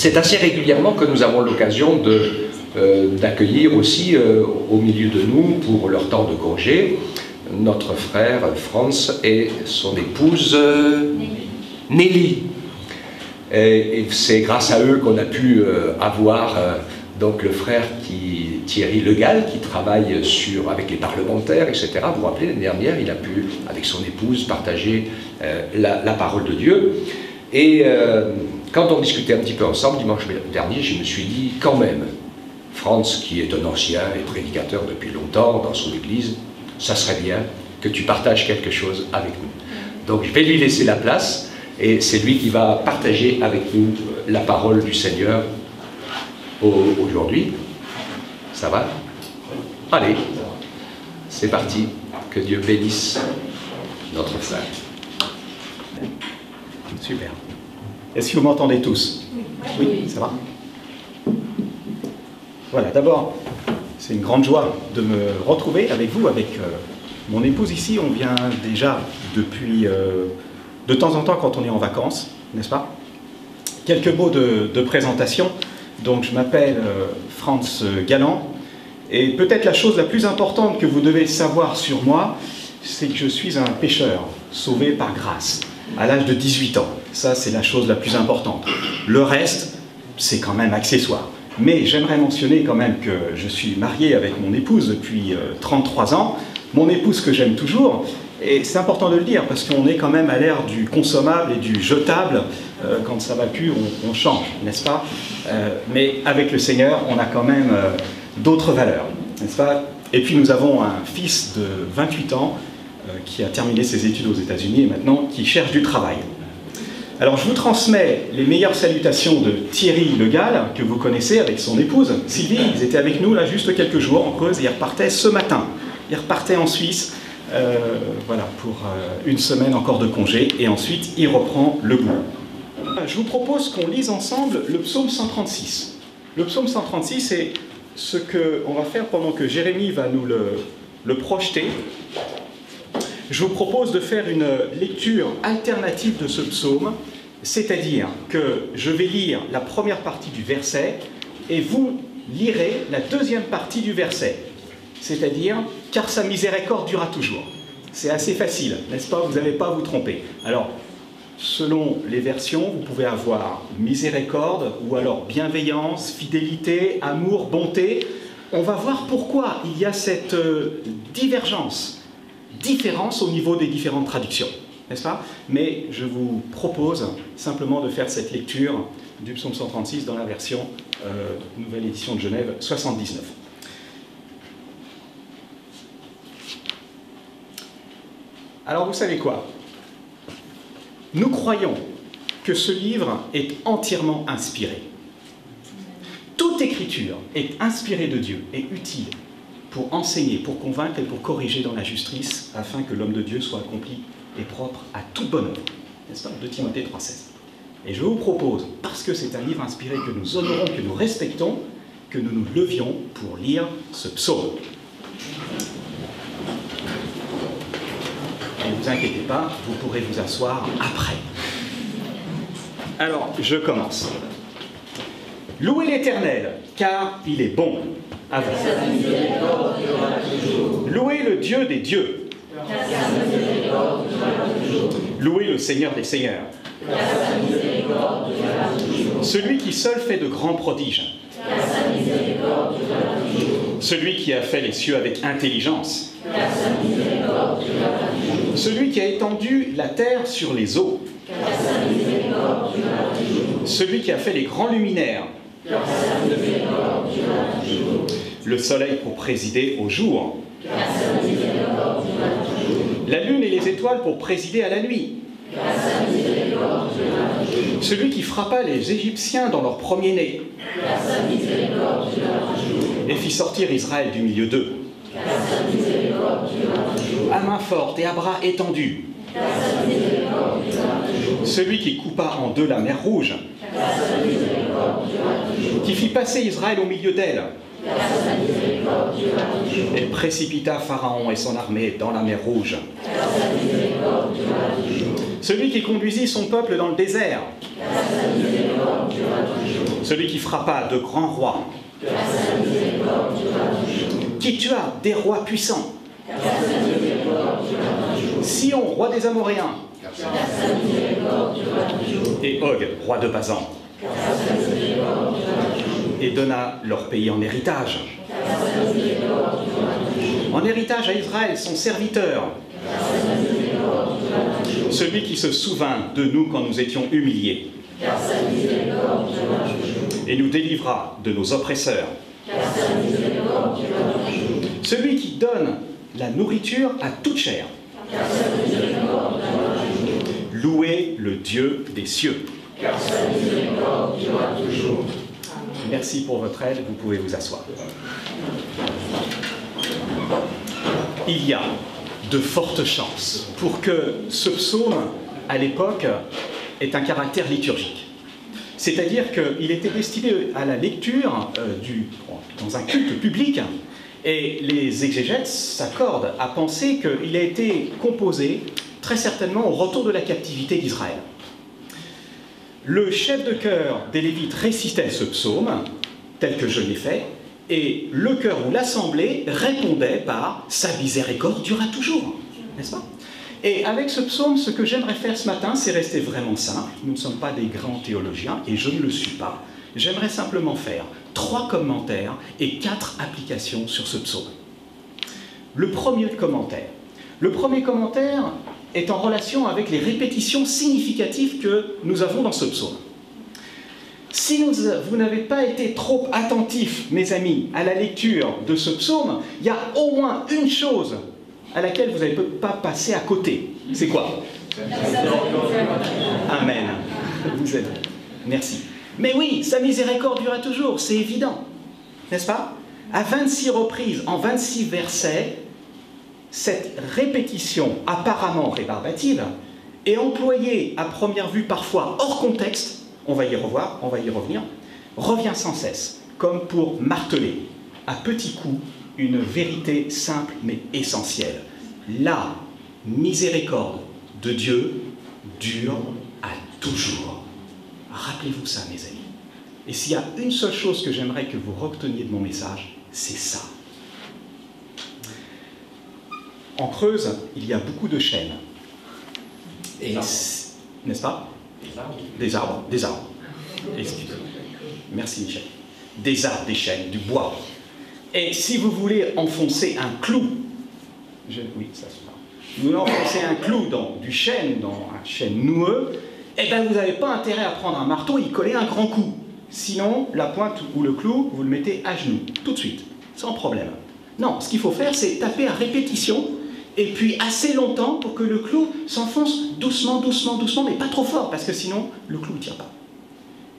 C'est assez régulièrement que nous avons l'occasion d'accueillir aussi au milieu de nous, pour leur temps de congé, notre frère Franz et son épouse Nelly. Et c'est grâce à eux qu'on a pu avoir donc le frère Thierry Le Gall, qui travaille avec les parlementaires, etc. Vous vous rappelez, l'année dernière, il a pu, avec son épouse, partager la parole de Dieu. Et quand on discutait un petit peu ensemble, dimanche dernier, je me suis dit, quand même, Franz, qui est un ancien et prédicateur depuis longtemps dans son église, ça serait bien que tu partages quelque chose avec nous. Donc je vais lui laisser la place, et c'est lui qui va partager avec nous la parole du Seigneur aujourd'hui. Ça va? Allez, c'est parti. Que Dieu bénisse notre frère. Super. Est-ce que vous m'entendez tous? Oui, ça va? Voilà, d'abord, c'est une grande joie de me retrouver avec vous, avec mon épouse ici. On vient déjà depuis de temps en temps quand on est en vacances, n'est-ce pas? Quelques mots de présentation. Donc, je m'appelle Franz Galland, et peut-être la chose la plus importante que vous devez savoir sur moi, c'est que je suis un pécheur sauvé par grâce, à l'âge de 18 ans. Ça, c'est la chose la plus importante. Le reste, c'est quand même accessoire. Mais j'aimerais mentionner quand même que je suis marié avec mon épouse depuis 33 ans, mon épouse que j'aime toujours, et c'est important de le dire parce qu'on est quand même à l'ère du consommable et du jetable. Quand ça va plus, on change, n'est-ce pas? Mais avec le Seigneur, on a quand même d'autres valeurs, n'est-ce pas? Et puis nous avons un fils de 28 ans qui a terminé ses études aux États-Unis et maintenant qui cherche du travail. Alors je vous transmets les meilleures salutations de Thierry Le Gall, que vous connaissez avec son épouse Sylvie. Ils étaient avec nous là juste quelques jours en Creuse et ils repartaient ce matin. Ils repartaient en Suisse, voilà, pour une semaine encore de congé, et ensuite il reprend le boulot. Je vous propose qu'on lise ensemble le psaume 136. Le psaume 136, c'est ce qu'on va faire pendant que Jérémie va nous le projeter. Je vous propose de faire une lecture alternative de ce psaume, c'est-à-dire que je vais lire la première partie du verset et vous lirez la deuxième partie du verset, c'est-à-dire « car sa miséricorde durera toujours ». C'est assez facile, n'est-ce pas? Vous n'allez pas à vous tromper. Alors, selon les versions, vous pouvez avoir miséricorde ou alors bienveillance, fidélité, amour, bonté. On va voir pourquoi il y a cette différence au niveau des différentes traductions, n'est-ce pas? Mais je vous propose simplement de faire cette lecture du psaume 136 dans la version Nouvelle Édition de Genève 79. Alors vous savez quoi? Nous croyons que ce livre est entièrement inspiré. Toute écriture est inspirée de Dieu et utile pour enseigner, pour convaincre et pour corriger dans la justice, afin que l'homme de Dieu soit accompli et propre à toute bonne œuvre. N'est-ce pas? 2 Timothée 3,16. Et je vous propose, parce que c'est un livre inspiré que nous honorons, que nous respectons, que nous nous levions pour lire ce psaume. Et ne vous inquiétez pas, vous pourrez vous asseoir après. Alors, je commence. Louez l'Éternel, car il est bon. À vous. Louez le Dieu des dieux. Louez le Seigneur des seigneurs. Celui qui seul fait de grands prodiges. Celui qui a fait les cieux avec intelligence. Celui qui a étendu la terre sur les eaux. Celui qui a fait les grands luminaires. Le soleil pour présider au jour. La lune et les étoiles pour présider à la nuit. Celui qui frappa les Égyptiens dans leur premier-né et fit sortir Israël du milieu d'eux. À main forte et à bras étendus. Celui qui coupa en deux la mer Rouge, qui fit passer Israël au milieu d'elle, et précipita Pharaon et son armée dans la mer Rouge. Celui qui conduisit son peuple dans le désert, Celui qui frappa de grands rois, qui tua des rois puissants, Sion, roi des Amoréens, et Og, roi de Basan, et donna leur pays en héritage. En héritage à Israël, son serviteur, celui qui se souvint de nous quand nous étions humiliés, et nous délivra de nos oppresseurs. Celui qui donne la nourriture à toute chair. Louez le Dieu des cieux. Merci pour votre aide, vous pouvez vous asseoir. Il y a de fortes chances pour que ce psaume, à l'époque, ait un caractère liturgique. C'est-à-dire qu'il était destiné à la lecture dans un culte public, et les exégètes s'accordent à penser qu'il a été composé très certainement au retour de la captivité d'Israël. Le chef de chœur des Lévites récitait ce psaume, tel que je l'ai fait, et le chœur ou l'assemblée répondait par « Sa miséricorde durera toujours », n'est-ce pas? Et avec ce psaume, ce que j'aimerais faire ce matin, c'est rester vraiment simple. Nous ne sommes pas des grands théologiens, et je ne le suis pas. J'aimerais simplement faire 3 commentaires et 4 applications sur ce psaume. Le premier commentaire est en relation avec les répétitions significatives que nous avons dans ce psaume. Si vous n'avez pas été trop attentifs, mes amis, à la lecture de ce psaume, il y a au moins une chose à laquelle vous n'avez pas passé à côté. C'est quoi? Amen. Vous êtes. Merci. Mais oui, sa miséricorde durera toujours, c'est évident. N'est-ce pas? À 26 reprises, en 26 versets, cette répétition apparemment rébarbative est employée à première vue parfois hors contexte, on va y revenir, revient sans cesse, comme pour marteler à petits coups une vérité simple mais essentielle. La miséricorde de Dieu dure à toujours. Rappelez-vous ça, mes amis. Et s'il y a une seule chose que j'aimerais que vous reteniez de mon message, c'est ça. En Creuse, il y a beaucoup de chênes. Et n'est-ce pas? Des arbres. Excusez-moi. Merci, Michel. Des arbres, des chênes, du bois. Et si vous voulez enfoncer un clou, oui, ça se passe. Vous enfoncez un clou dans un chêne noueux, eh bien vous n'avez pas intérêt à prendre un marteau et y coller un grand coup. Sinon, la pointe ou le clou, vous le mettez à genoux, tout de suite, sans problème. Non, ce qu'il faut faire, c'est taper à répétition, et puis assez longtemps pour que le clou s'enfonce doucement, mais pas trop fort, parce que sinon, le clou ne tire pas.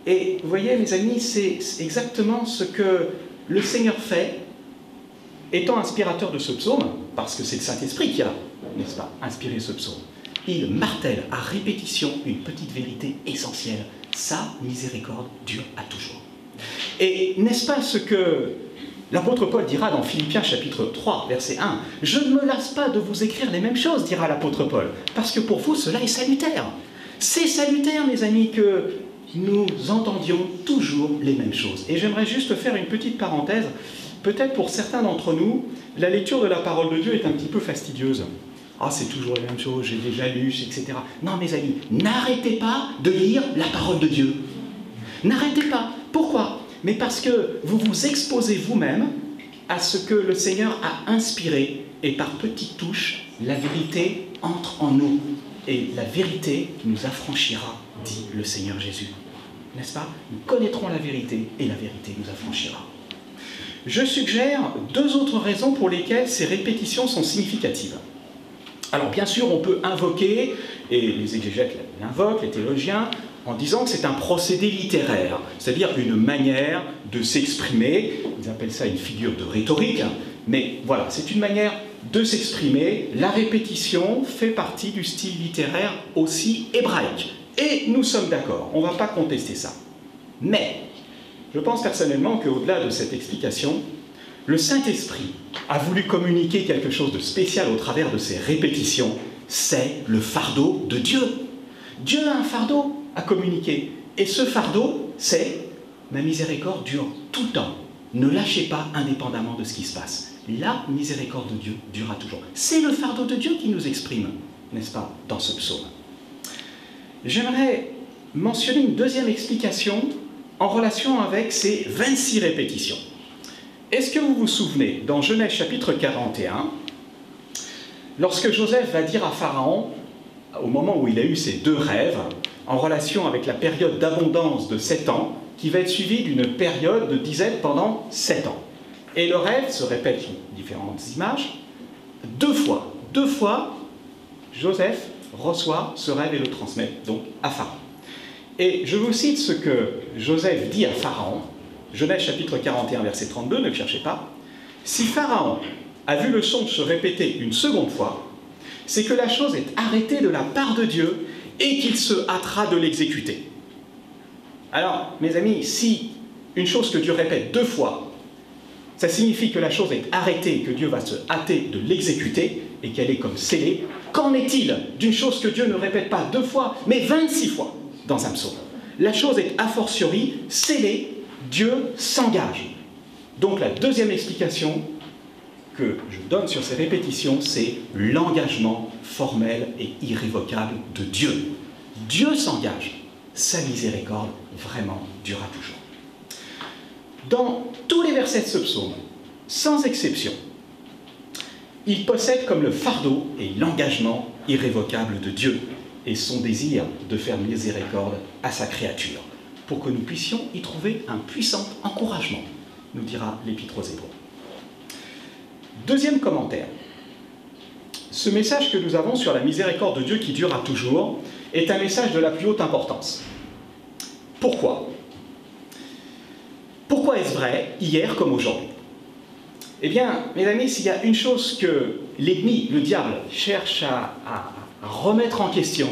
Et vous voyez, mes amis, c'est exactement ce que le Seigneur fait, étant inspirateur de ce psaume, parce que c'est le Saint-Esprit qui a, n'est-ce pas, inspiré ce psaume. Il martèle à répétition une petite vérité essentielle. Sa miséricorde dure à toujours. Et n'est-ce pas ce que l'apôtre Paul dira dans Philippiens chapitre 3, verset 1 ? « Je ne me lasse pas de vous écrire les mêmes choses, dira l'apôtre Paul, parce que pour vous, cela est salutaire. » C'est salutaire, mes amis, que nous entendions toujours les mêmes choses. Et j'aimerais juste faire une petite parenthèse. Peut-être pour certains d'entre nous, la lecture de la parole de Dieu est un petit peu fastidieuse. Ah, c'est toujours les mêmes choses, j'ai déjà lu, etc. Non, mes amis, n'arrêtez pas de lire la parole de Dieu. N'arrêtez pas. Pourquoi ? Mais parce que vous vous exposez vous-même à ce que le Seigneur a inspiré, et par petites touches, la vérité entre en nous. Et la vérité nous affranchira, dit le Seigneur Jésus. N'est-ce pas ? Nous connaîtrons la vérité, et la vérité nous affranchira. Je suggère 2 autres raisons pour lesquelles ces répétitions sont significatives. Alors bien sûr, on peut invoquer, et les exégètes l'invoquent, les théologiens, en disant que c'est un procédé littéraire, c'est-à-dire une manière de s'exprimer, ils appellent ça une figure de rhétorique, mais voilà, c'est une manière de s'exprimer. La répétition fait partie du style littéraire aussi hébraïque. Et nous sommes d'accord, on ne va pas contester ça. Mais je pense personnellement qu'au-delà de cette explication, le Saint-Esprit a voulu communiquer quelque chose de spécial au travers de ces répétitions. C'est le fardeau de Dieu. Dieu a un fardeau à communiquer. Et ce fardeau, c'est « ma miséricorde dure tout le temps ». Ne lâchez pas indépendamment de ce qui se passe. La miséricorde de Dieu durera toujours. C'est le fardeau de Dieu qui nous exprime, n'est-ce pas, dans ce psaume. J'aimerais mentionner une deuxième explication en relation avec ces 26 répétitions. Est-ce que vous vous souvenez, dans Genèse chapitre 41, lorsque Joseph va dire à Pharaon, au moment où il a eu ces deux rêves, en relation avec la période d'abondance de 7 ans, qui va être suivie d'une période de disette pendant 7 ans. Et le rêve se répète sous différentes images. Deux fois, Joseph reçoit ce rêve et le transmet donc à Pharaon. Et je vous cite ce que Joseph dit à Pharaon, Genèse chapitre 41, verset 32, ne le cherchez pas. « Si Pharaon a vu le songe se répéter une seconde fois, c'est que la chose est arrêtée de la part de Dieu et qu'il se hâtera de l'exécuter. » Alors, mes amis, si une chose que Dieu répète 2 fois, ça signifie que la chose est arrêtée, que Dieu va se hâter de l'exécuter et qu'elle est comme scellée. Qu'en est-il d'une chose que Dieu ne répète pas 2 fois, mais 26 fois dans un psaume? La chose est a fortiori scellée, Dieu s'engage. Donc la deuxième explication que je donne sur ces répétitions, c'est l'engagement formel et irrévocable de Dieu. Dieu s'engage, sa miséricorde vraiment durera toujours. Dans tous les versets de ce psaume, sans exception, il possède comme le fardeau et l'engagement irrévocable de Dieu et son désir de faire miséricorde à sa créature, pour que nous puissions y trouver un puissant encouragement, nous dira l'Épître aux Hébreux. Deuxième commentaire. Ce message que nous avons sur la miséricorde de Dieu qui durera toujours est un message de la plus haute importance. Pourquoi ? Pourquoi est-ce vrai, hier comme aujourd'hui? Eh bien, mes amis, s'il y a une chose que l'ennemi, le diable, cherche à remettre en question,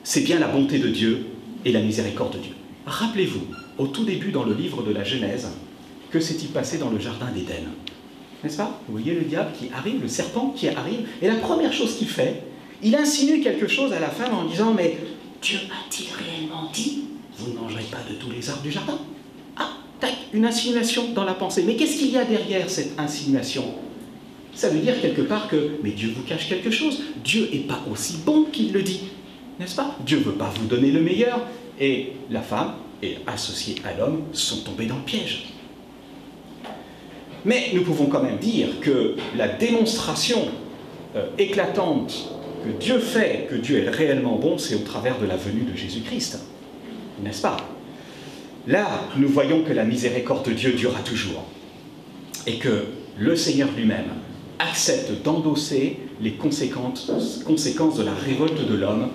c'est bien la bonté de Dieu et la miséricorde de Dieu. Rappelez-vous, au tout début dans le livre de la Genèse, que s'est-il passé dans le jardin d'Éden? N'est-ce pas? Vous voyez le diable qui arrive, le serpent qui arrive, et la première chose qu'il fait, il insinue quelque chose à la femme en disant « Mais Dieu a-t-il réellement dit, vous ne mangerez pas de tous les arbres du jardin ?» Ah, tac, une insinuation dans la pensée. Mais qu'est-ce qu'il y a derrière cette insinuation? Ça veut dire quelque part que « Mais Dieu vous cache quelque chose, Dieu n'est pas aussi bon qu'il le dit. » N'est-ce pas? Dieu ne veut pas vous donner le meilleur. Et la femme, et associée à l'homme, sont tombés dans le piège. Mais nous pouvons quand même dire que la démonstration éclatante que Dieu fait, que Dieu est réellement bon, c'est au travers de la venue de Jésus-Christ. N'est-ce pas? Là, nous voyons que la miséricorde de Dieu durera toujours. Et que le Seigneur lui-même accepte d'endosser les conséquences de la révolte de l'homme.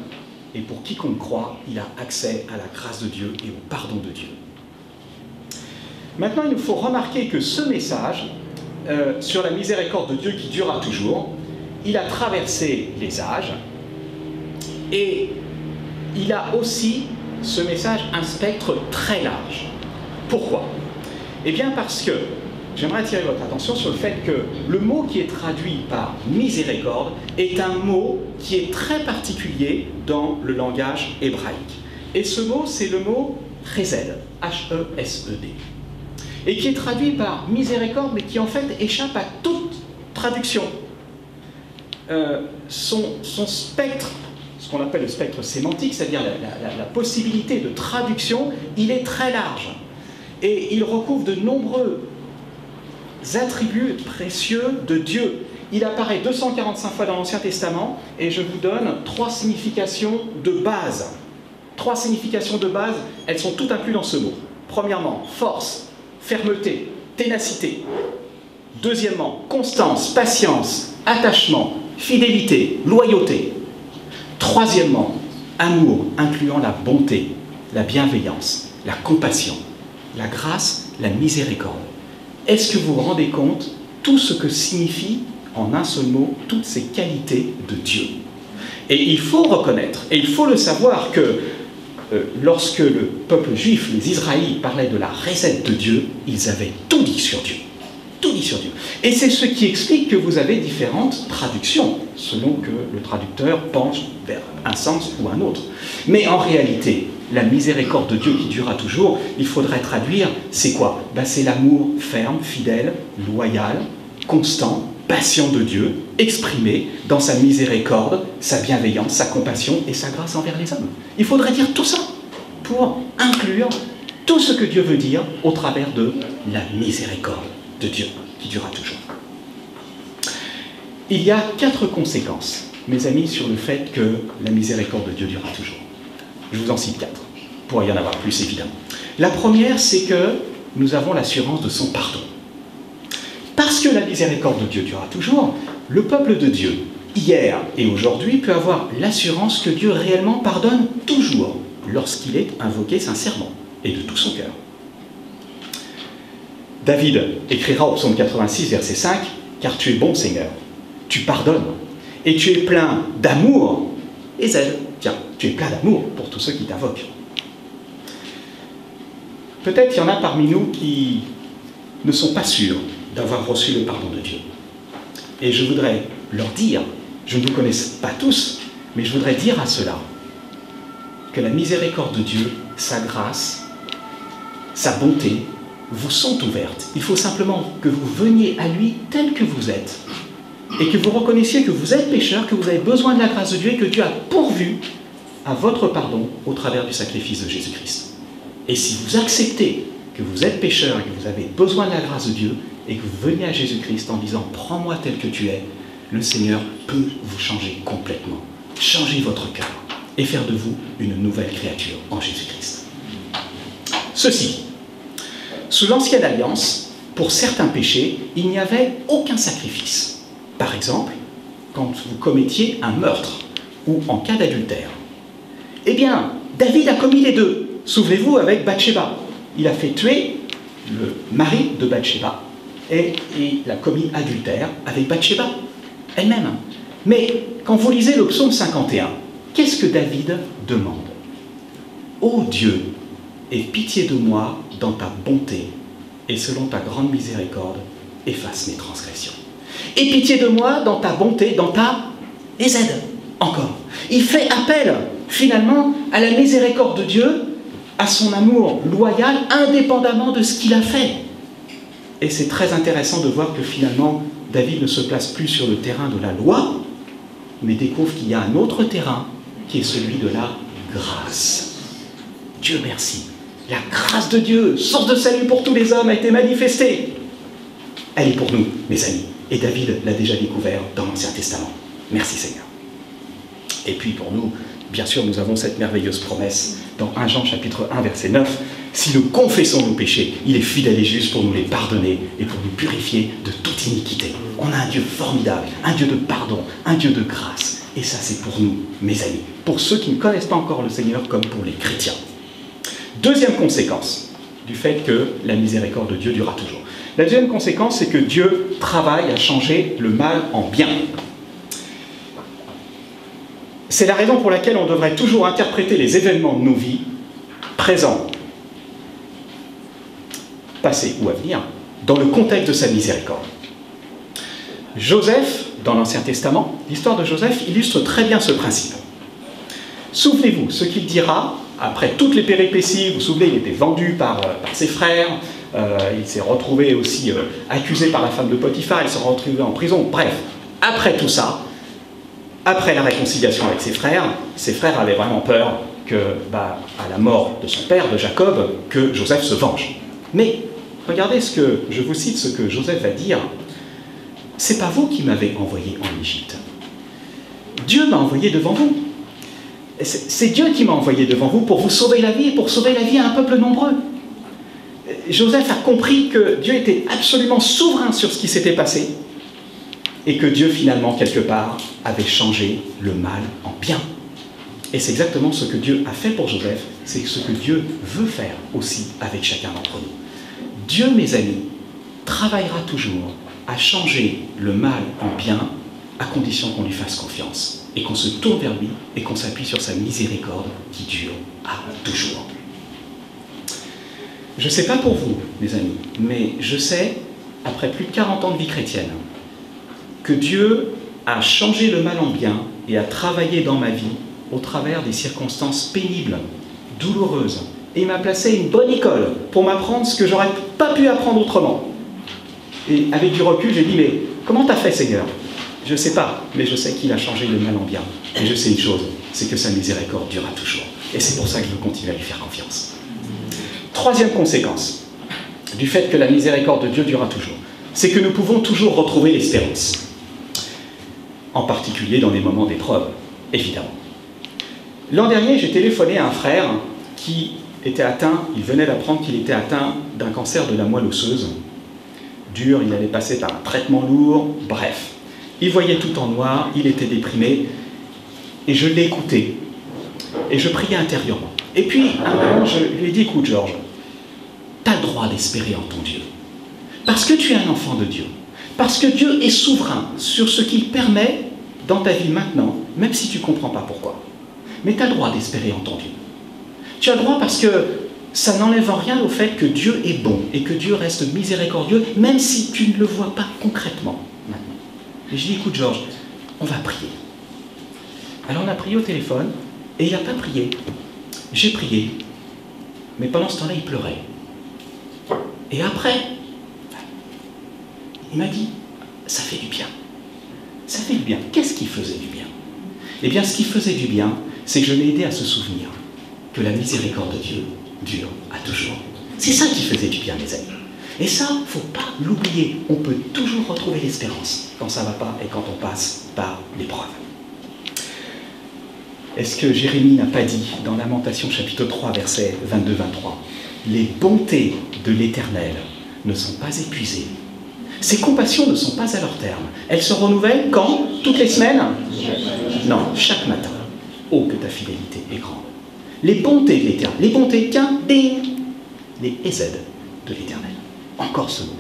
Et pour quiconque croit, il a accès à la grâce de Dieu et au pardon de Dieu. Maintenant, il nous faut remarquer que ce message sur la miséricorde de Dieu qui durera toujours, il a traversé les âges et il a aussi, ce message, un spectre très large. Pourquoi? Eh bien parce que, j'aimerais attirer votre attention sur le fait que le mot qui est traduit par miséricorde est un mot qui est très particulier dans le langage hébraïque. Et ce mot, c'est le mot chesed, H-E-S-E-D. Et qui est traduit par miséricorde, mais qui en fait échappe à toute traduction. Son spectre, ce qu'on appelle le spectre sémantique, c'est-à-dire la possibilité de traduction, il est très large. Et il recouvre de nombreux attributs précieux de Dieu. Il apparaît 245 fois dans l'Ancien Testament, et je vous donne 3 significations de base. 3 significations de base, elles sont toutes incluses dans ce mot. Premièrement, force, fermeté, ténacité. Deuxièmement, constance, patience, attachement, fidélité, loyauté. Troisièmement, amour, incluant la bonté, la bienveillance, la compassion, la grâce, la miséricorde. Est-ce que vous vous rendez compte tout ce que signifie, en un seul mot, toutes ces qualités de Dieu? Et il faut reconnaître, et il faut le savoir que lorsque le peuple juif, les Israélites, parlaient de la recette de Dieu, ils avaient tout dit sur Dieu. tout dit sur Dieu. Et c'est ce qui explique que vous avez différentes traductions, selon que le traducteur penche vers un sens ou un autre. Mais en réalité, la miséricorde de Dieu qui durera toujours, il faudrait traduire, c'est quoi? C'est l'amour ferme, fidèle, loyal, constant, patient de Dieu, exprimé dans sa miséricorde, sa bienveillance, sa compassion et sa grâce envers les hommes. Il faudrait dire tout ça pour inclure tout ce que Dieu veut dire au travers de la miséricorde de Dieu qui durera toujours. Il y a 4 conséquences, mes amis, sur le fait que la miséricorde de Dieu durera toujours. Je vous en cite 4, pour y en avoir plus évidemment. La première, c'est que nous avons l'assurance de son pardon. Parce que la miséricorde de Dieu durera toujours, le peuple de Dieu, hier et aujourd'hui, peut avoir l'assurance que Dieu réellement pardonne toujours lorsqu'il est invoqué sincèrement et de tout son cœur. David écrira au psaume 86, verset 5, « Car tu es bon, Seigneur, tu pardonnes, et tu es plein d'amour, et zèle. » Tiens, tu es plein d'amour pour tous ceux qui t'invoquent. Peut-être qu'il y en a parmi nous qui ne sont pas sûrs d'avoir reçu le pardon de Dieu. Et je voudrais leur dire, je ne vous connais pas tous, mais je voudrais dire à ceux-là que la miséricorde de Dieu, sa grâce, sa bonté, vous sont ouvertes. Il faut simplement que vous veniez à lui tel que vous êtes et que vous reconnaissiez que vous êtes pécheur, que vous avez besoin de la grâce de Dieu et que Dieu a pourvu à votre pardon au travers du sacrifice de Jésus-Christ. Et si vous acceptez que vous êtes pécheur et que vous avez besoin de la grâce de Dieu et que vous venez à Jésus-Christ en disant « Prends-moi tel que tu es », le Seigneur peut vous changer complètement, changer votre cœur et faire de vous une nouvelle créature en Jésus-Christ. Ceci, sous l'Ancienne Alliance, pour certains péchés, il n'y avait aucun sacrifice. Par exemple, quand vous commettiez un meurtre ou en cas d'adultère. Eh bien, David a commis les deux. Souvenez-vous avec Bathsheba. Il a fait tuer le mari de Bathsheba et il a commis adultère avec Bathsheba elle-même. Mais quand vous lisez le psaume 51, qu'est-ce que David demande? Ô Dieu, aie pitié de moi dans ta bonté, et selon ta grande miséricorde, efface mes transgressions. Aie pitié de moi dans ta bonté, dans ta... les aides, encore. Il fait appel, finalement, à la miséricorde de Dieu, à son amour loyal, indépendamment de ce qu'il a fait. Et c'est très intéressant de voir que finalement, David ne se place plus sur le terrain de la loi, mais découvre qu'il y a un autre terrain, qui est celui de la grâce. Dieu merci. La grâce de Dieu, source de salut pour tous les hommes, a été manifestée. Elle est pour nous, mes amis. Et David l'a déjà découvert dans l'Ancien Testament. Merci Seigneur. Et puis pour nous, bien sûr, nous avons cette merveilleuse promesse dans 1 Jean chapitre 1, verset 9. Si nous confessons nos péchés, il est fidèle et juste pour nous les pardonner et pour nous purifier de toute iniquité. On a un Dieu formidable, un Dieu de pardon, un Dieu de grâce. Et ça, c'est pour nous, mes amis, pour ceux qui ne connaissent pas encore le Seigneur comme pour les chrétiens. Deuxième conséquence du fait que la miséricorde de Dieu durera toujours. La deuxième conséquence, c'est que Dieu travaille à changer le mal en bien. C'est la raison pour laquelle on devrait toujours interpréter les événements de nos vies, présents, passés ou à venir, dans le contexte de sa miséricorde. Joseph, dans l'Ancien Testament, l'histoire de Joseph illustre très bien ce principe. Souvenez-vous, ce qu'il dira, après toutes les péripéties, vous vous souvenez, il était vendu par ses frères, il s'est retrouvé aussi accusé par la femme de Potiphar, il s'est retrouvé en prison, bref, après tout ça, après la réconciliation avec ses frères avaient vraiment peur que, à la mort de son père, de Jacob, que Joseph se venge. Mais regardez je vous cite ce que Joseph va dire. C'est pas vous qui m'avez envoyé en Égypte. Dieu m'a envoyé devant vous. C'est Dieu qui m'a envoyé devant vous pour vous sauver la vie et pour sauver la vie à un peuple nombreux. Joseph a compris que Dieu était absolument souverain sur ce qui s'était passé et que Dieu, finalement, quelque part, avait changé le mal en bien. Et c'est exactement ce que Dieu a fait pour Joseph, c'est ce que Dieu veut faire aussi avec chacun d'entre nous. Dieu, mes amis, travaillera toujours à changer le mal en bien, à condition qu'on lui fasse confiance, et qu'on se tourne vers lui, et qu'on s'appuie sur sa miséricorde qui dure à toujours. Je ne sais pas pour vous, mes amis, mais je sais après plus de 40 ans de vie chrétienne, que Dieu a changé le mal en bien et a travaillé dans ma vie au travers des circonstances pénibles, douloureuses, et il m'a placé à une bonne école pour m'apprendre ce que j'aurais pas pu apprendre autrement. Et avec du recul, j'ai dit, mais comment t'as fait, Seigneur? Je ne sais pas, mais je sais qu'il a changé le mal en bien. Et je sais une chose, c'est que sa miséricorde durera toujours. Et c'est pour ça que je veux continuer à lui faire confiance. Troisième conséquence du fait que la miséricorde de Dieu durera toujours, c'est que nous pouvons toujours retrouver l'espérance. En particulier dans les moments d'épreuve, évidemment. L'an dernier, j'ai téléphoné à un frère qui était atteint, il venait d'apprendre qu'il était atteint d'un cancer de la moelle osseuse. Dur, il allait passer par un traitement lourd, bref. Il voyait tout en noir, il était déprimé, et je l'ai écouté. Et je priais intérieurement. Et puis, à un moment, je lui ai dit, écoute Georges, tu as le droit d'espérer en ton Dieu. Parce que tu es un enfant de Dieu. Parce que Dieu est souverain sur ce qu'il permet dans ta vie maintenant, même si tu ne comprends pas pourquoi. Mais tu as le droit d'espérer en ton Dieu. Tu as le droit parce que ça n'enlève en rien au fait que Dieu est bon et que Dieu reste miséricordieux, même si tu ne le vois pas concrètement maintenant. Et je dis, écoute Georges, on va prier. Alors on a prié au téléphone, et il n'a pas prié. J'ai prié, mais pendant ce temps-là, il pleurait. Et après, il m'a dit, ça fait du bien. Ça fait du bien. Qu'est-ce qui faisait du bien? Eh bien, ce qui faisait du bien, c'est que je l'ai aidé à se souvenir que la miséricorde de Dieu dure à toujours. C'est ça qui faisait du bien, mes amis. Et ça, il ne faut pas l'oublier. On peut toujours retrouver l'espérance quand ça ne va pas et quand on passe par l'épreuve. Est-ce que Jérémie n'a pas dit dans Lamentation chapitre 3, versets 22-23, « Les bontés de l'Éternel ne sont pas épuisées. Ses compassions ne sont pas à leur terme. Elles se renouvellent quand? Toutes les semaines? Non, chaque matin. Oh, que ta fidélité est grande. Les bontés de l'Éternel. Les bontés, tiens, ding, les Hésed de l'Éternel. » Encore ce mot.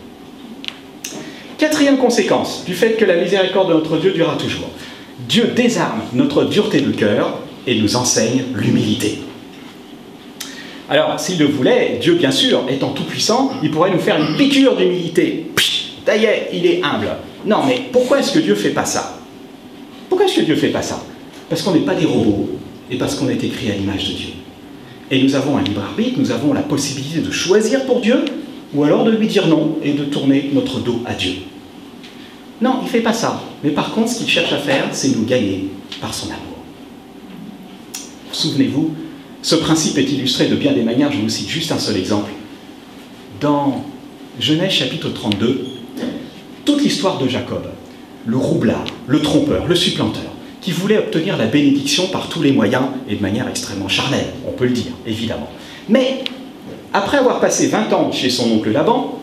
Quatrième conséquence du fait que la miséricorde de notre Dieu durera toujours. Dieu désarme notre dureté de cœur et nous enseigne l'humilité. Alors, s'il le voulait, Dieu, bien sûr, étant tout-puissant, il pourrait nous faire une piqûre d'humilité. Ça y est, il est humble. Non, mais pourquoi est-ce que Dieu ne fait pas ça? Pourquoi est-ce que Dieu ne fait pas ça? Parce qu'on n'est pas des robots et parce qu'on est écrit à l'image de Dieu. Et nous avons un libre arbitre, nous avons la possibilité de choisir pour Dieu ou alors de lui dire non et de tourner notre dos à Dieu. Non, il ne fait pas ça. Mais par contre, ce qu'il cherche à faire, c'est nous gagner par son amour. Souvenez-vous, ce principe est illustré de bien des manières. Je vous cite juste un seul exemple. Dans Genèse chapitre 32, toute l'histoire de Jacob, le roublard, le trompeur, le supplanteur, qui voulait obtenir la bénédiction par tous les moyens et de manière extrêmement charnelle, on peut le dire, évidemment. Mais, après avoir passé 20 ans chez son oncle Laban,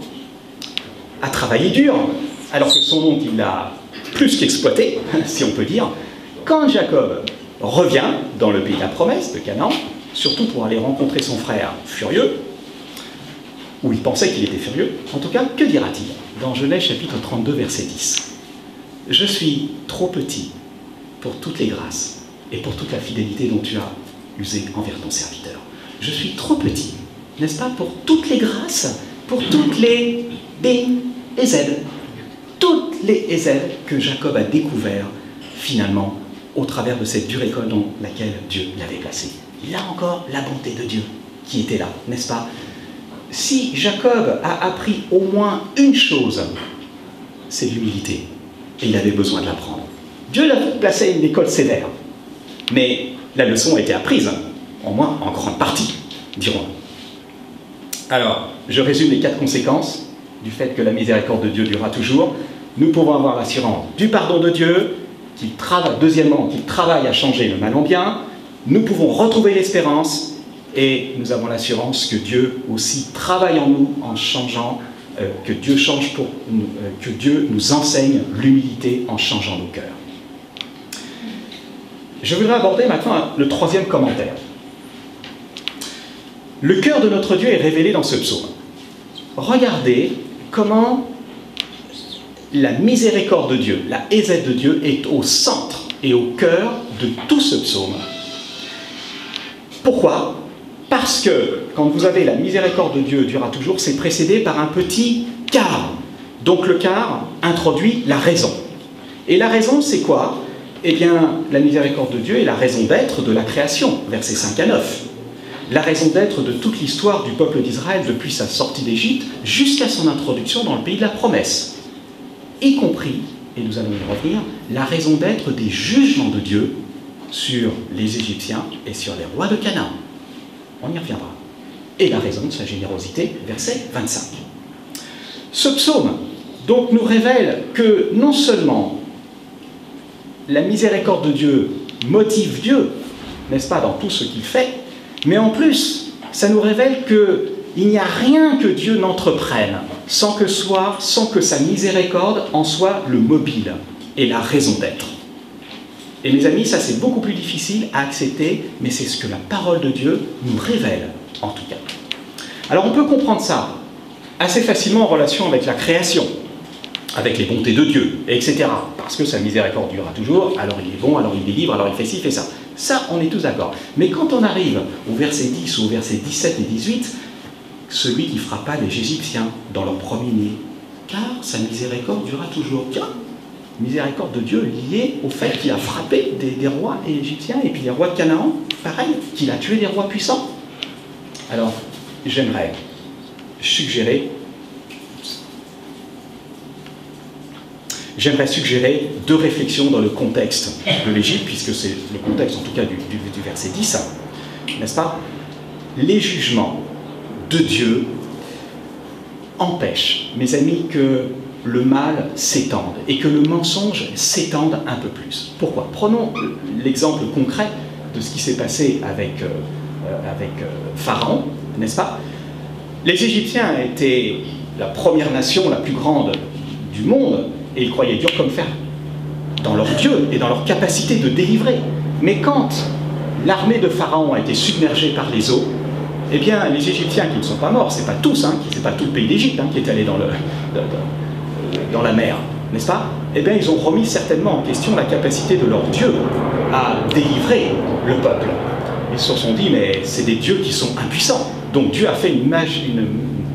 à travailler dur, alors que son oncle, il l'a plus qu'exploité, si on peut dire, quand Jacob revient dans le pays de la promesse de Canaan, surtout pour aller rencontrer son frère furieux, ou il pensait qu'il était furieux, en tout cas, que dira-t-il? Dans Genèse chapitre 32, verset 10. « Je suis trop petit pour toutes les grâces et pour toute la fidélité dont tu as usé envers ton serviteur. Je suis trop petit, n'est-ce pas, pour toutes les grâces, pour toutes les Hésed, toutes les Hésed que Jacob a découvert finalement au travers de cette dure école dans laquelle Dieu l'avait placé. Là encore, la bonté de Dieu qui était là, n'est-ce pas? Si Jacob a appris au moins une chose, c'est l'humilité. Et il avait besoin de l'apprendre. Dieu l'a placé à une école sévère. Mais la leçon a été apprise, au moins en grande partie, dirons-nous. Alors, je résume les 4 conséquences du fait que la miséricorde de Dieu durera toujours. Nous pouvons avoir l'assurance du pardon de Dieu, qu'il travaille, deuxièmement, qu'il travaille à changer le mal en bien. Nous pouvons retrouver l'espérance et nous avons l'assurance que Dieu aussi travaille en nous en changeant, que Dieu change pour nous, que Dieu nous enseigne l'humilité en changeant nos cœurs. Je voudrais aborder maintenant le 3e commentaire. Le cœur de notre Dieu est révélé dans ce psaume. Regardez comment la miséricorde de Dieu, la Hésed de Dieu, est au centre et au cœur de tout ce psaume. Pourquoi? Parce que, quand vous avez la miséricorde de Dieu durera toujours, c'est précédé par un petit car. Donc le quart introduit la raison. Et la raison, c'est quoi? Eh bien, la miséricorde de Dieu est la raison d'être de la création, versets 5 à 9. La raison d'être de toute l'histoire du peuple d'Israël depuis sa sortie d'Égypte jusqu'à son introduction dans le pays de la promesse. Y compris, et nous allons y revenir, la raison d'être des jugements de Dieu sur les Égyptiens et sur les rois de Canaan. On y reviendra. Et la raison de sa générosité, verset 25. Ce psaume, donc, nous révèle que non seulement la miséricorde de Dieu motive Dieu, n'est-ce pas, dans tout ce qu'il fait, mais en plus, ça nous révèle qu'il n'y a rien que Dieu n'entreprenne sans que sa miséricorde en soit le mobile et la raison d'être. Et mes amis, ça c'est beaucoup plus difficile à accepter, mais c'est ce que la parole de Dieu nous révèle, en tout cas. Alors on peut comprendre ça assez facilement en relation avec la création, avec les bontés de Dieu, etc. Parce que sa miséricorde durera toujours, alors il est bon, alors il délivre, alors il fait ci, il fait ça. Ça, on est tous d'accord. Mais quand on arrive au verset 10 ou au verset 17 et 18, celui qui frappa les Égyptiens dans leur premier-né, car sa miséricorde durera toujours. Tiens, miséricorde de Dieu liée au fait qu'il a frappé des rois égyptiens et puis les rois de Canaan, pareil, qu'il a tué des rois puissants. Alors, j'aimerais suggérer deux réflexions dans le contexte de l'Égypte, puisque c'est le contexte en tout cas du verset 10, n'est-ce pas? Les jugements de Dieu empêchent, mes amis, que le mal s'étende et que le mensonge s'étende un peu plus. Pourquoi? Prenons l'exemple concret de ce qui s'est passé avec Pharaon, n'est-ce pas? Les Égyptiens étaient la première nation la plus grande du monde et ils croyaient dur comme fer dans leur Dieu et dans leur capacité de délivrer. Mais quand l'armée de Pharaon a été submergée par les eaux, eh bien les Égyptiens qui ne sont pas morts, c'est pas tous, c'est pas tout le pays d'Égypte qui est allé dans la mer, n'est-ce pas? Eh bien ils ont remis certainement en question la capacité de leur Dieu à délivrer le peuple. Ils se sont dit, mais c'est des dieux qui sont impuissants. Donc Dieu a fait une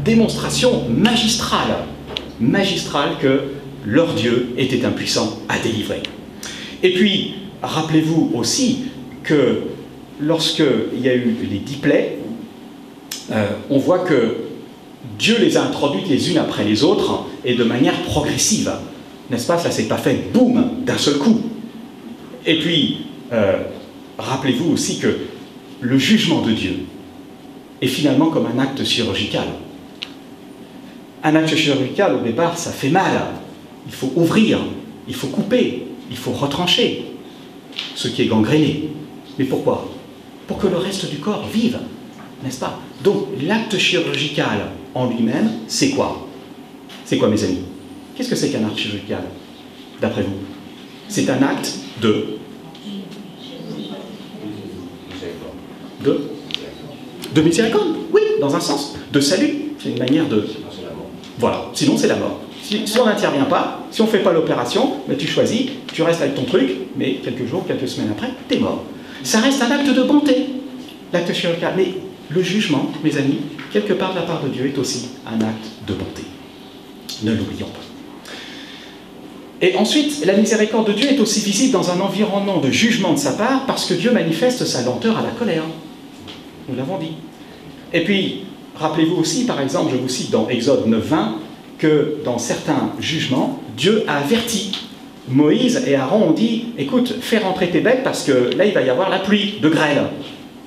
démonstration magistrale que leur Dieu était impuissant à délivrer. Et puis, rappelez-vous aussi que lorsqu'il y a eu les 10 plaies, on voit que Dieu les a introduites les unes après les autres et de manière progressive. N'est-ce pas? Ça ne s'est pas fait boum d'un seul coup. Et puis, rappelez-vous aussi que le jugement de Dieu est finalement comme un acte chirurgical. Un acte chirurgical, au départ, ça fait mal. Il faut ouvrir, il faut couper, il faut retrancher ce qui est gangréné. Mais pourquoi? Pour que le reste du corps vive, n'est-ce pas? Donc, l'acte chirurgical en lui-même, c'est quoi? C'est quoi, mes amis? Qu'est-ce que c'est qu'un acte chirurgical, d'après vous? C'est un acte de miséricorde, oui, dans un sens, de salut. C'est une manière de... Voilà, sinon c'est la mort. Si on n'intervient pas, si on ne fait pas l'opération, mais tu choisis, tu restes avec ton truc, mais quelques jours, quelques semaines après, t'es mort. Ça reste un acte de bonté, l'acte chirurgical. Mais le jugement, mes amis, quelque part de la part de Dieu, est aussi un acte de bonté. Ne l'oublions pas. Et ensuite, la miséricorde de Dieu est aussi visible dans un environnement de jugement de sa part, parce que Dieu manifeste sa lenteur à la colère. Nous l'avons dit. Et puis, rappelez-vous aussi, par exemple, je vous cite dans Exode 9:20, que dans certains jugements, Dieu a averti Moïse et Aaron. On dit, écoute, fais rentrer tes bêtes parce que là, il va y avoir la pluie de grêle.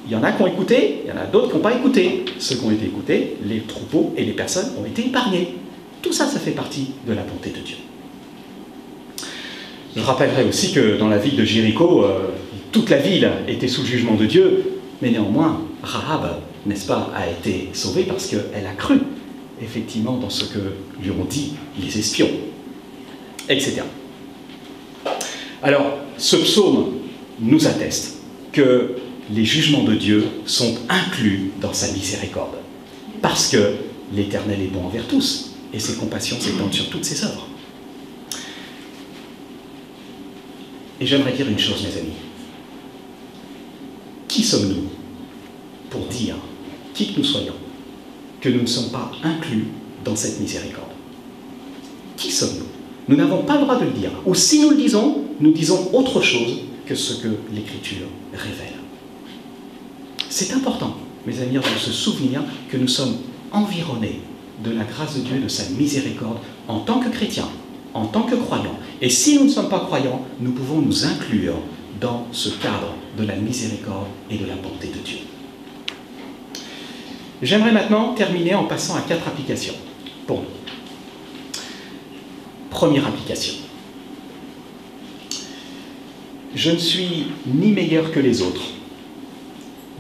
Il y en a qui ont écouté, il y en a d'autres qui n'ont pas écouté. Ceux qui ont été écoutés, les troupeaux et les personnes ont été épargnés. Tout ça, ça fait partie de la bonté de Dieu. Je rappellerai aussi que dans la ville de Jéricho, toute la ville était sous le jugement de Dieu, mais néanmoins, Rahab, n'est-ce pas, a été sauvée parce qu'elle a cru, effectivement, dans ce que lui ont dit les espions, etc. Alors, ce psaume nous atteste que les jugements de Dieu sont inclus dans sa miséricorde, parce que l'Éternel est bon envers tous, et ses compassions s'étendent sur toutes ses œuvres. Et j'aimerais dire une chose, mes amis. Qui sommes-nous pour dire, qui que nous soyons, que nous ne sommes pas inclus dans cette miséricorde? qui sommes-nous? Nous n'avons pas le droit de le dire. Ou si nous le disons, nous disons autre chose que ce que l'Écriture révèle. C'est important, mes amis, de se souvenir que nous sommes environnés de la grâce de Dieu, de sa miséricorde, en tant que chrétiens, en tant que croyants. Et si nous ne sommes pas croyants, nous pouvons nous inclure dans ce cadre de la miséricorde et de la bonté de Dieu. J'aimerais maintenant terminer en passant à 4 applications pour nous. Première application. Je ne suis ni meilleur que les autres,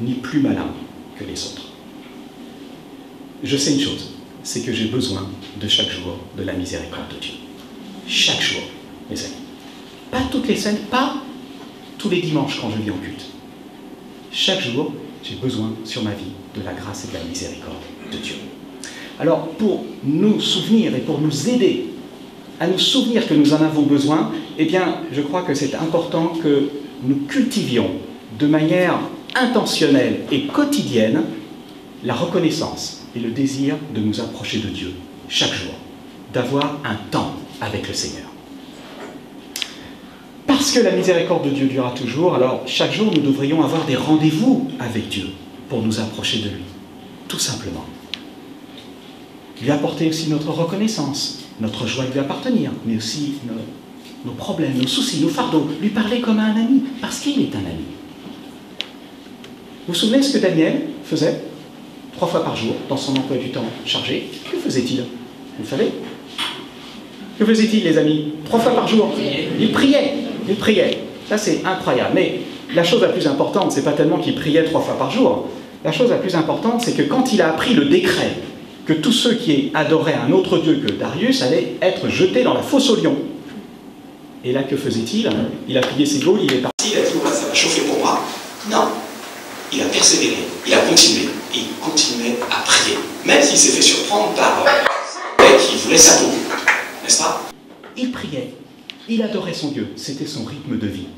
ni plus malin que les autres. Je sais une chose, c'est que j'ai besoin de chaque jour de la miséricorde de Dieu. Chaque jour, mes amis. Pas toutes les semaines, pas tous les dimanches quand je vis en culte. Chaque jour, j'ai besoin sur ma vie de la grâce et de la miséricorde de Dieu. Alors, pour nous souvenir et pour nous aider à nous souvenir que nous en avons besoin, eh bien, je crois que c'est important que nous cultivions de manière intentionnelle et quotidienne la reconnaissance et le désir de nous approcher de Dieu chaque jour, d'avoir un temps avec le Seigneur. Parce que la miséricorde de Dieu durera toujours, alors chaque jour nous devrions avoir des rendez-vous avec Dieu pour nous approcher de lui, tout simplement. Lui apporter aussi notre reconnaissance, notre joie de lui appartenir, mais aussi nos problèmes, nos soucis, nos fardeaux, lui parler comme à un ami, parce qu'il est un ami. Vous vous souvenez ce que Daniel faisait 3 fois par jour dans son emploi du temps chargé? Que faisait-il? Vous le savez? Que faisait-il, les amis? 3 fois par jour? Il priait. Il priait. Ça, c'est incroyable. Mais la chose la plus importante, c'est pas tellement qu'il priait 3 fois par jour. La chose la plus importante, c'est que quand il a appris le décret que tous ceux qui adoraient un autre dieu que Darius allaient être jetés dans la fosse aux lions. Et là, que faisait-il? Il a plié ses gaules, il est parti, il a dit, oh, ça va chauffer pour moi. Non. Il a persévéré, il a continué, et il continuait à prier. Même s'il s'est fait surprendre par un mec qui voulait sa peau. N'est-ce pas? Il priait, il adorait son Dieu, c'était son rythme de vie.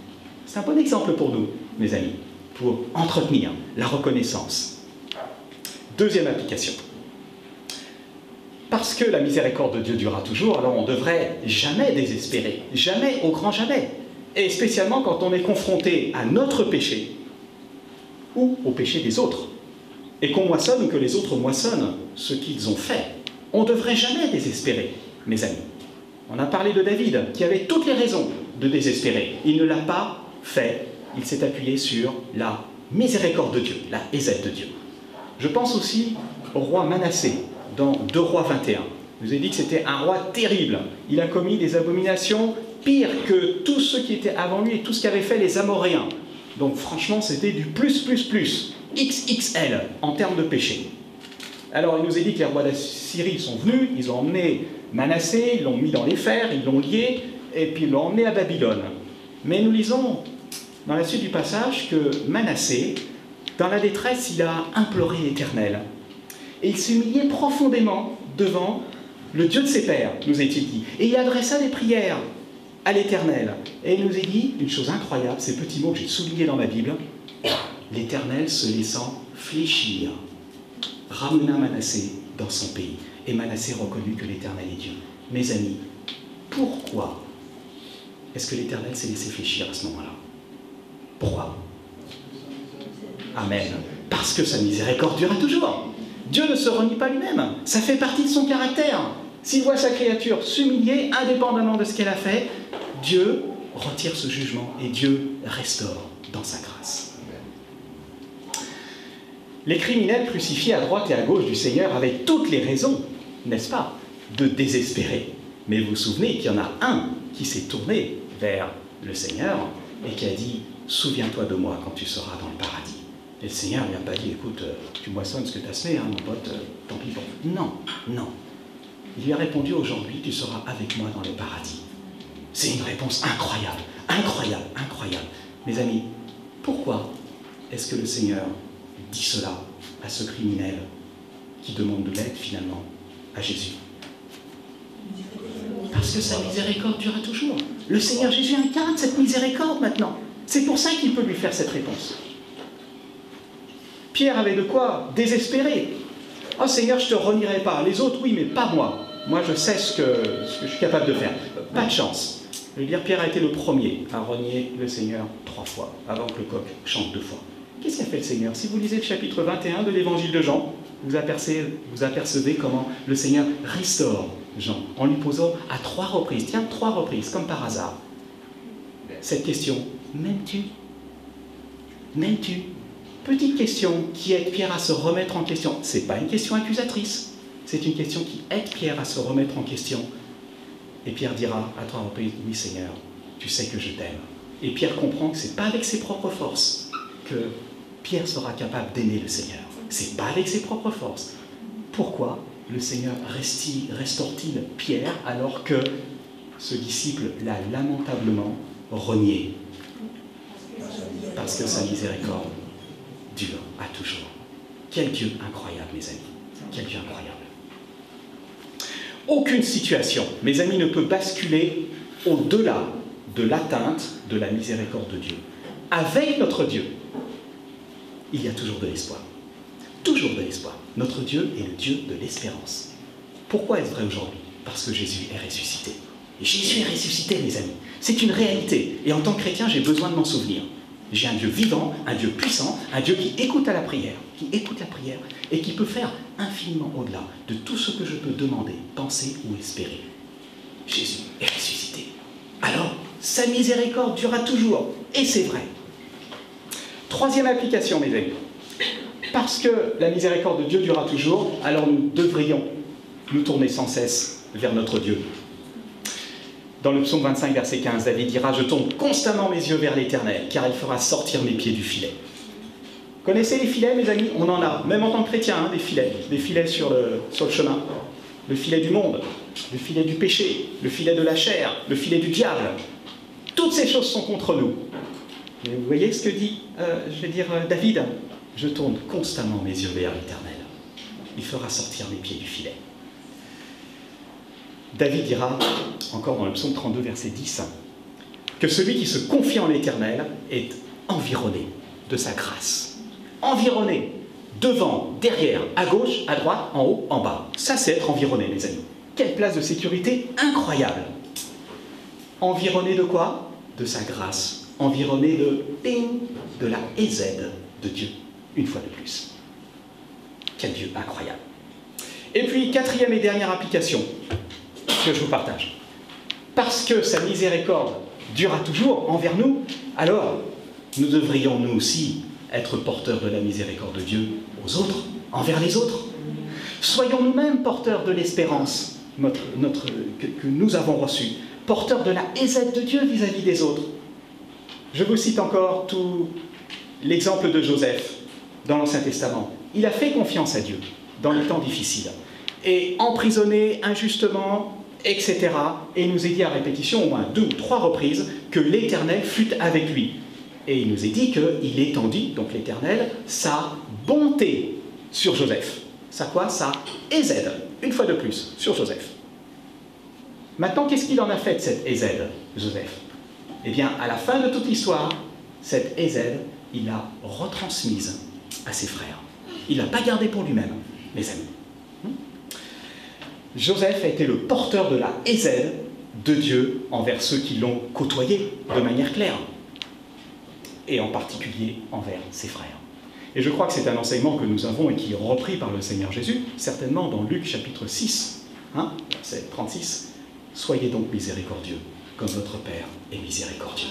C'est un bon exemple pour nous, mes amis, pour entretenir la reconnaissance. Deuxième application. Parce que la miséricorde de Dieu durera toujours, alors on ne devrait jamais désespérer, jamais au grand jamais. Et spécialement quand on est confronté à notre péché ou au péché des autres, et qu'on moissonne ou que les autres moissonnent ce qu'ils ont fait. On ne devrait jamais désespérer, mes amis. On a parlé de David, qui avait toutes les raisons de désespérer. Il ne l'a pas fait, il s'est appuyé sur la miséricorde de Dieu, la Ézède de Dieu. Je pense aussi au roi Manassé, dans 2 Rois 21. Je vous ai dit que c'était un roi terrible. Il a commis des abominations pires que tous ceux qui étaient avant lui et tout ce qu'avaient fait les Amoréens. Donc franchement, c'était du XXL en termes de péché. Alors il nous est dit que les rois d'Assyrie sont venus, ils ont emmené Manassé, ils l'ont mis dans les fers, ils l'ont lié, et puis ils l'ont emmené à Babylone. Mais nous lisons dans la suite du passage que Manassé, dans la détresse, il a imploré l'Éternel. Et il s'humiliait profondément devant le Dieu de ses pères, nous est-il dit. Et il adressa des prières à l'Éternel. Et il nous est dit une chose incroyable, ces petits mots que j'ai soulignés dans ma Bible, l'Éternel se laissant fléchir, ramena Manassé dans son pays. Et Manassé reconnut que l'Éternel est Dieu. Mes amis, pourquoi est-ce que l'Éternel s'est laissé fléchir à ce moment-là? Pourquoi? Amen. Parce que sa miséricorde durera toujours. Dieu ne se renie pas lui-même. Ça fait partie de son caractère. S'il voit sa créature s'humilier, indépendamment de ce qu'elle a fait, Dieu retire ce jugement et Dieu restaure dans sa grâce. Les criminels crucifiés à droite et à gauche du Seigneur avaient toutes les raisons, n'est-ce pas, de désespérer. Mais vous vous souvenez qu'il y en a un qui s'est tourné vers le Seigneur et qui a dit « Souviens-toi de moi quand tu seras dans le paradis ». Et le Seigneur ne lui a pas dit « Écoute, tu moissonnes ce que tu as semé, hein, mon pote, tant pis pour... » Non, non. Il lui a répondu « Aujourd'hui, tu seras avec moi dans le paradis ». C'est une réponse incroyable, incroyable, incroyable. Mes amis, pourquoi est-ce que le Seigneur dit cela à ce criminel qui demande de l'aide finalement à Jésus? Parce que sa miséricorde durera toujours. Le Seigneur Jésus incarne cette miséricorde maintenant. C'est pour ça qu'il peut lui faire cette réponse. Pierre avait de quoi désespérer. « Oh Seigneur, je ne te renierai pas. Les autres, oui, mais pas moi. » moi je sais ce que je suis capable de faire. Pas de chance. Je veux dire, Pierre a été le premier à renier le Seigneur 3 fois, avant que le coq chante 2 fois. Qu'est-ce qu'a fait le Seigneur? Si vous lisez le chapitre 21 de l'évangile de Jean, vous apercevez comment le Seigneur restaure Jean, en lui posant à 3 reprises, tiens, 3 reprises, comme par hasard, cette question, m'aimes-tu? M'aimes-tu? Petite question qui aide Pierre à se remettre en question. Ce n'est pas une question accusatrice, c'est une question qui aide Pierre à se remettre en question. Et Pierre dira à 3 reprises, oui Seigneur, tu sais que je t'aime. Et Pierre comprend que ce n'est pas avec ses propres forces que Pierre sera capable d'aimer le Seigneur. Ce n'est pas avec ses propres forces. Pourquoi le Seigneur restaure-t-il Pierre alors que ce disciple l'a lamentablement renié? Parce que sa miséricorde dure à toujours. Quel Dieu incroyable, mes amis. Quel Dieu incroyable. Aucune situation, mes amis, ne peut basculer au-delà de l'atteinte de la miséricorde de Dieu. Avec notre Dieu, il y a toujours de l'espoir. Toujours de l'espoir. Notre Dieu est le Dieu de l'espérance. Pourquoi est-ce vrai aujourd'hui? Parce que Jésus est ressuscité. Et Jésus est ressuscité, mes amis. C'est une réalité. Et en tant que chrétien, j'ai besoin de m'en souvenir. J'ai un Dieu vivant, un Dieu puissant, un Dieu qui écoute à la prière, et qui peut faire infiniment au-delà de tout ce que je peux demander, penser ou espérer. Jésus est ressuscité. Alors, sa miséricorde durera toujours, et c'est vrai. 3e application, mes amis. Parce que la miséricorde de Dieu durera toujours, alors nous devrions nous tourner sans cesse vers notre Dieu. Dans le psaume 25, verset 15, David dira « Je tourne constamment mes yeux vers l'Éternel, car il fera sortir mes pieds du filet. » Connaissez les filets, mes amis? On en a, même en tant que chrétien, hein, des filets sur le chemin. Le filet du monde, le filet du péché, le filet de la chair, le filet du diable. Toutes ces choses sont contre nous. Mais vous voyez ce que dit, David? « Je tourne constamment mes yeux vers l'Éternel. Il fera sortir mes pieds du filet. » David dira, encore dans le psaume 32, verset 10, que celui qui se confie en l'Éternel est environné de sa grâce. Environné, devant, derrière, à gauche, à droite, en haut, en bas. Ça, c'est être environné, mes amis. Quelle place de sécurité incroyable. Environné de quoi? De sa grâce. Environné de la EZ de Dieu, une fois de plus. Quel Dieu incroyable. Et puis, 4e et dernière application que je vous partage. Parce que sa miséricorde durera toujours envers nous, alors nous devrions nous aussi être porteurs de la miséricorde de Dieu aux autres, envers les autres. Soyons nous-mêmes porteurs de l'espérance que nous avons reçue, porteurs de la aisette de Dieu vis-à-vis des autres. Je vous cite encore tout l'exemple de Joseph dans l'Ancien Testament. Il a fait confiance à Dieu dans les temps difficiles et emprisonné injustement, etc. Et il nous est dit à répétition, au moins 2 ou 3 reprises, que l'Éternel fut avec lui. Et il nous est dit qu'il étendit, donc l'Éternel, sa bonté sur Joseph. Sa quoi? Sa ézède, une fois de plus, sur Joseph. Maintenant, qu'est-ce qu'il en a fait de cette ézède, Joseph? Eh bien, à la fin de toute l'histoire, cette ézède, il l'a retransmise à ses frères. Il ne l'a pas gardée pour lui-même, mes amis. Joseph a été le porteur de la ézède de Dieu envers ceux qui l'ont côtoyé de manière claire, et en particulier envers ses frères. Et je crois que c'est un enseignement que nous avons et qui est repris par le Seigneur Jésus, certainement dans Luc chapitre 6, verset 36. « Soyez donc miséricordieux, comme votre Père est miséricordieux. »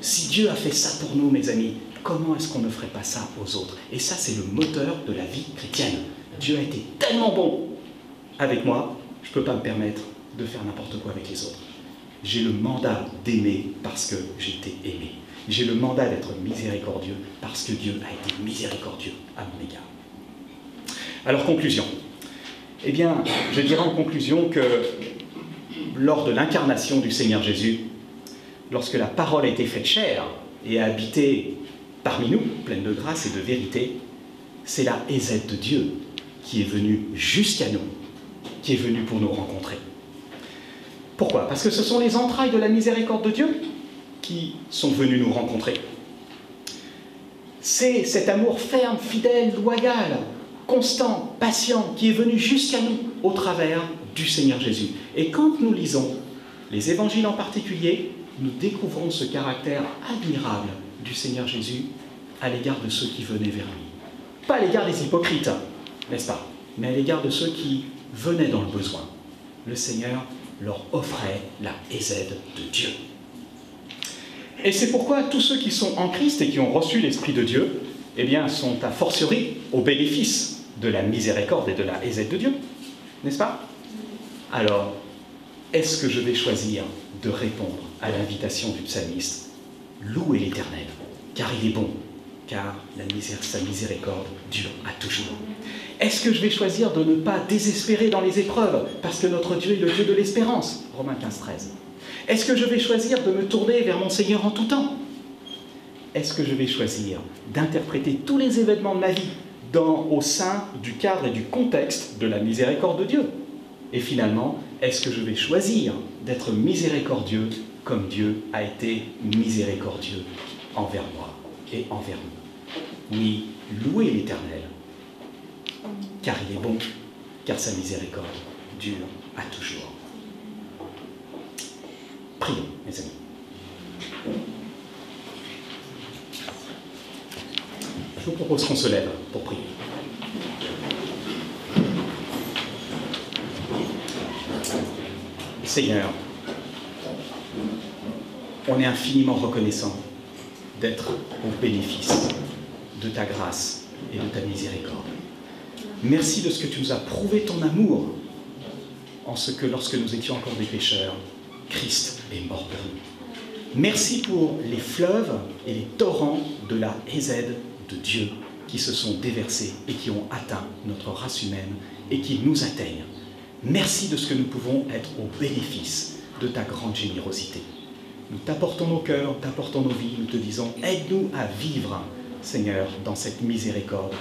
Si Dieu a fait ça pour nous, mes amis, comment est-ce qu'on ne ferait pas ça aux autres? Et ça, c'est le moteur de la vie chrétienne. Dieu a été tellement bon avec moi, je ne peux pas me permettre de faire n'importe quoi avec les autres. J'ai le mandat d'aimer parce que j'ai été aimé. J'ai le mandat d'être miséricordieux parce que Dieu a été miséricordieux à mon égard. Alors, conclusion. Eh bien, je dirais en conclusion que lors de l'incarnation du Seigneur Jésus, lorsque la parole a été faite chair et a habité parmi nous, pleine de grâce et de vérité, c'est la ézède de Dieu qui est venue jusqu'à nous, qui est venue pour nous rencontrer. Pourquoi? Parce que ce sont les entrailles de la miséricorde de Dieu qui sont venus nous rencontrer. C'est cet amour ferme, fidèle, loyal, constant, patient, qui est venu jusqu'à nous au travers du Seigneur Jésus. Et quand nous lisons les évangiles en particulier, nous découvrons ce caractère admirable du Seigneur Jésus à l'égard de ceux qui venaient vers lui. Pas à l'égard des hypocrites, n'est-ce pas? Mais à l'égard de ceux qui venaient dans le besoin. Le Seigneur leur offrait la aide de Dieu. Et c'est pourquoi tous ceux qui sont en Christ et qui ont reçu l'Esprit de Dieu, eh bien, sont a fortiori au bénéfice de la miséricorde et de la aide de Dieu, n'est-ce pas? Alors, est-ce que je vais choisir de répondre à l'invitation du psalmiste? Louez l'Éternel, car il est bon, car sa miséricorde dure à toujours. Est-ce que je vais choisir de ne pas désespérer dans les épreuves, parce que notre Dieu est le Dieu de l'espérance? Romains 15, 13. Est-ce que je vais choisir de me tourner vers mon Seigneur en tout temps? Est-ce que je vais choisir d'interpréter tous les événements de ma vie au sein du cadre et du contexte de la miséricorde de Dieu? Et finalement, est-ce que je vais choisir d'être miséricordieux comme Dieu a été miséricordieux envers moi et envers nous? Oui, louez l'Éternel, car il est bon, car sa miséricorde dure à toujours. Prions, mes amis. Je vous propose qu'on se lève pour prier. Seigneur, on est infiniment reconnaissant d'être au bénéfice de ta grâce et de ta miséricorde. Merci de ce que tu nous as prouvé ton amour en ce que lorsque nous étions encore des pécheurs, Christ est mort pour nous. Merci pour les fleuves et les torrents de la hésède de Dieu qui se sont déversés et qui ont atteint notre race humaine et qui nous atteignent. Merci de ce que nous pouvons être au bénéfice de ta grande générosité. Nous t'apportons nos cœurs, t'apportons nos vies, nous te disons, aide-nous à vivre, Seigneur, dans cette miséricorde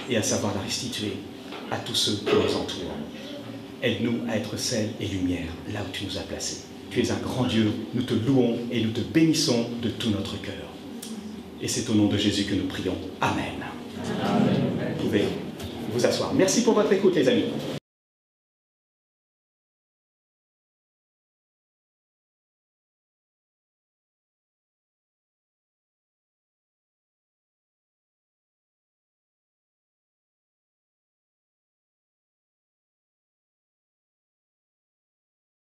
et à savoir la restituer à tous ceux qui nous entourent. Aide-nous à être sel et lumière là où tu nous as placés. Tu es un grand Dieu, nous te louons et nous te bénissons de tout notre cœur. Et c'est au nom de Jésus que nous prions. Amen. Amen. Vous pouvez vous asseoir. Merci pour votre écoute, les amis.